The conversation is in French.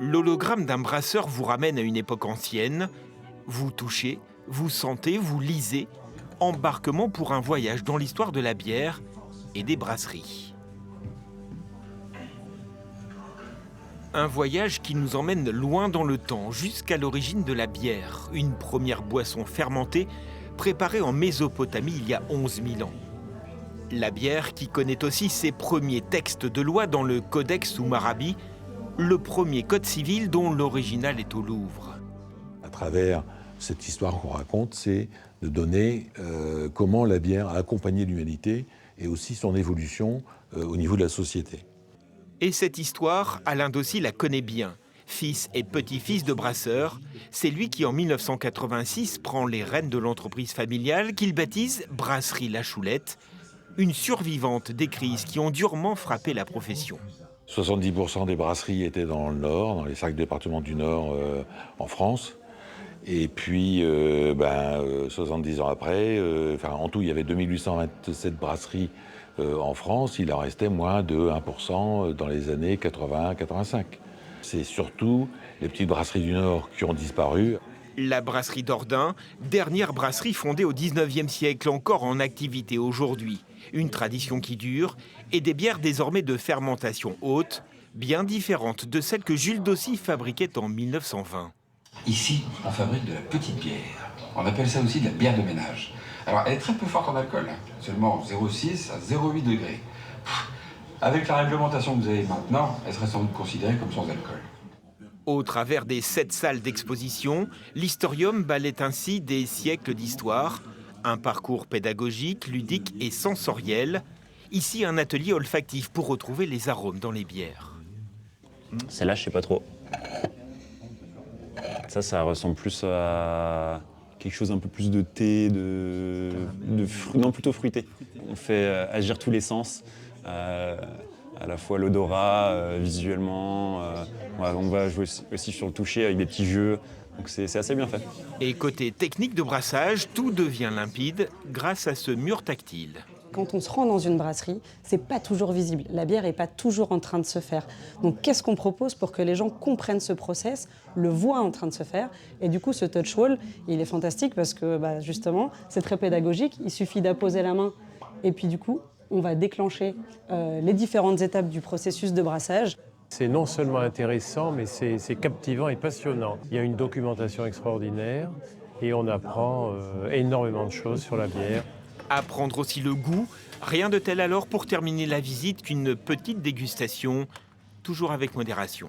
L'hologramme d'un brasseur vous ramène à une époque ancienne. Vous touchez, vous sentez, vous lisez. Embarquement pour un voyage dans l'histoire de la bière et des brasseries. Un voyage qui nous emmène loin dans le temps, jusqu'à l'origine de la bière, une première boisson fermentée préparée en Mésopotamie il y a 11 000 ans. La bière qui connaît aussi ses premiers textes de loi dans le Codex Hammurabi, le premier code civil dont l'original est au Louvre. À travers cette histoire qu'on raconte, c'est de donner comment la bière a accompagné l'humanité et aussi son évolution au niveau de la société. Et cette histoire, Alain Dossi la connaît bien. Fils et petit-fils de brasseur, c'est lui qui en 1986 prend les rênes de l'entreprise familiale qu'il baptise Brasserie La Choulette, une survivante des crises qui ont durement frappé la profession. 70% des brasseries étaient dans le Nord, dans les 5 départements du Nord en France. Et puis, 70 ans après, en tout, il y avait 2827 brasseries en France. Il en restait moins de 1% dans les années 80-85. C'est surtout les petites brasseries du Nord qui ont disparu. La brasserie d'Ordain, dernière brasserie fondée au 19e siècle, encore en activité aujourd'hui. Une tradition qui dure et des bières désormais de fermentation haute, bien différentes de celles que Jules Dossi fabriquait en 1920. Ici, on fabrique de la petite bière. On appelle ça aussi de la bière de ménage. Alors, elle est très peu forte en alcool, seulement 0,6 à 0,8 degrés. Avec la réglementation que vous avez maintenant, elle serait sans doute considérée comme sans alcool. Au travers des 7 salles d'exposition, l'Historium balaie ainsi des siècles d'histoire, un parcours pédagogique, ludique et sensoriel. Ici, un atelier olfactif pour retrouver les arômes dans les bières. Celle-là, je sais pas trop. Ça ressemble plus à quelque chose un peu plus de thé, non, plutôt fruité. On fait agir tous les sens, à la fois l'odorat, visuellement. On va jouer aussi sur le toucher avec des petits jeux, donc c'est assez bien fait. Et côté technique de brassage, tout devient limpide grâce à ce mur tactile. Quand on se rend dans une brasserie, c'est pas toujours visible. La bière n'est pas toujours en train de se faire. Donc qu'est-ce qu'on propose pour que les gens comprennent ce process, le voient en train de se faire? Et du coup, ce touch wall, il est fantastique parce que justement, c'est très pédagogique. Il suffit d'apposer la main et puis du coup, on va déclencher les différentes étapes du processus de brassage. C'est non seulement intéressant, mais c'est captivant et passionnant. Il y a une documentation extraordinaire et on apprend énormément de choses sur la bière. Apprendre aussi le goût, rien de tel alors pour terminer la visite qu'une petite dégustation, toujours avec modération.